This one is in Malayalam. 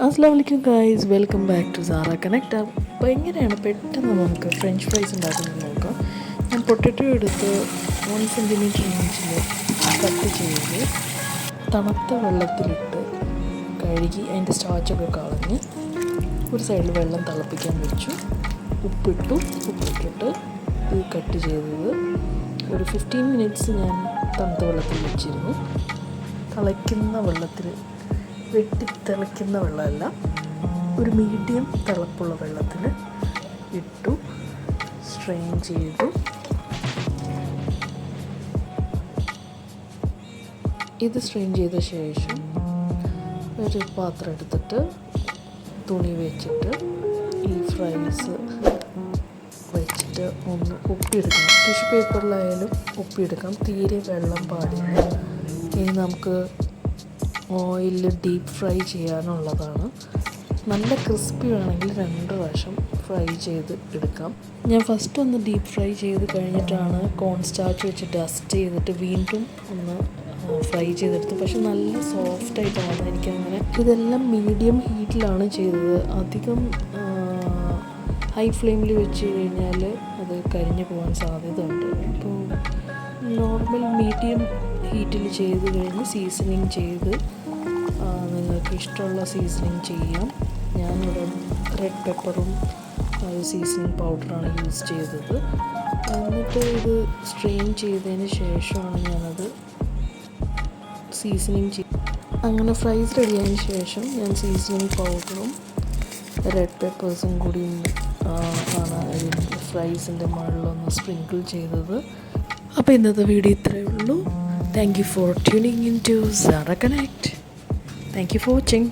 അസ്സലാമലൈക്കും guys, welcome back to Sara connect. അപ്പോൾ എങ്ങനെയാണ് പെട്ടെന്ന് നമുക്ക് ഫ്രഞ്ച് ഫ്രൈസ് ഉണ്ടാക്കുന്നത് നോക്കാം. ഞാൻ പൊട്ടറ്റോ എടുത്ത് 1 സെൻറ്റിമീറ്റർ ഇഞ്ചിൽ കട്ട് ചെയ്ത് തണുത്ത വെള്ളത്തിലിട്ട് കഴുകി അതിൻ്റെ സ്റ്റാർച്ചൊക്കെ കളഞ്ഞ് ഒരു സൈഡിൽ വെള്ളം തിളപ്പിക്കാൻ വെച്ചു. ഉപ്പിട്ടിട്ട് ഇത് കട്ട് ചെയ്തത് ഒരു 15 മിനിറ്റ്സ് ഞാൻ തണുത്ത വെള്ളത്തിൽ വെച്ചിരുന്നു. തിളയ്ക്കുന്ന വെള്ളത്തിൽ തിളയ്ക്കുന്ന വെള്ളമല്ല, ഒരു മീഡിയം തിളപ്പുള്ള വെള്ളത്തിൽ ഇട്ടു, സ്ട്രെയിൻ ചെയ്തു. ഇത് സ്ട്രെയിൻ ചെയ്ത ശേഷം ഒരു പാത്രം എടുത്തിട്ട് തുണി വെച്ചിട്ട് ഈ ഫ്രൈസ് വെച്ചിട്ട് ഒന്ന് ഒപ്പിയെടുക്കണം. ടിഷ്യൂ പേപ്പറിലായാലും ഒപ്പിയെടുക്കാം, തീരെ വെള്ളം പാടില്ല. ഇനി നമുക്ക് ഓയിലിൽ ഡീപ്പ് ഫ്രൈ ചെയ്യാനുള്ളതാണ്. നല്ല ക്രിസ്പി വേണമെങ്കിൽ 2 പ്രാവശ്യം ഫ്രൈ ചെയ്ത് എടുക്കാം. ഞാൻ ഫസ്റ്റ് ഒന്ന് ഡീപ്പ് ഫ്രൈ ചെയ്ത് കഴിഞ്ഞിട്ടാണ് കോൺ സ്റ്റാർച്ച് വെച്ച് ഡസ്റ്റ് ചെയ്തിട്ട് വീണ്ടും ഒന്ന് ഫ്രൈ ചെയ്തെടുത്തു. പക്ഷെ നല്ല സോഫ്റ്റായിട്ടാണ് എനിക്കങ്ങനെ. ഇതെല്ലാം മീഡിയം ഹീറ്റിലാണ് ചെയ്തത്. അധികം ഹൈ ഫ്ലെയിമിൽ വെച്ച് കഴിഞ്ഞാൽ അത് കരിഞ്ഞു പോകാൻ സാധ്യതയുണ്ട്. അപ്പോൾ നോർമൽ മീഡിയം ഹീറ്റിൽ ചെയ്ത് കഴിഞ്ഞ് സീസണിങ് ചെയ്ത് നിങ്ങൾക്ക് ഇഷ്ടമുള്ള സീസണിങ് ചെയ്യാം. ഞാനിവിടെ റെഡ് പെപ്പറും സീസണിങ് പൗഡറാണ് യൂസ് ചെയ്തത്. എന്നിട്ട് ഇത് സ്ട്രെയിൻ ചെയ്തതിന് ശേഷമാണ് ഞാനത് സീസണിങ് അങ്ങനെ ഫ്രൈസ് റെഡിയായതിന് ശേഷം ഞാൻ സീസണിങ് പൗഡറും റെഡ് പെപ്പേഴ്സും കൂടി ആണ് ഫ്രൈസിൻ്റെ മുകളിലൊന്ന് സ്പ്രിങ്കിൾ ചെയ്തത്. അപ്പോൾ ഇന്നത്തെ വീഡിയോ ഇത്രയേ ഉള്ളൂ. Thank you for tuning into Zara Connect. Thank you for watching.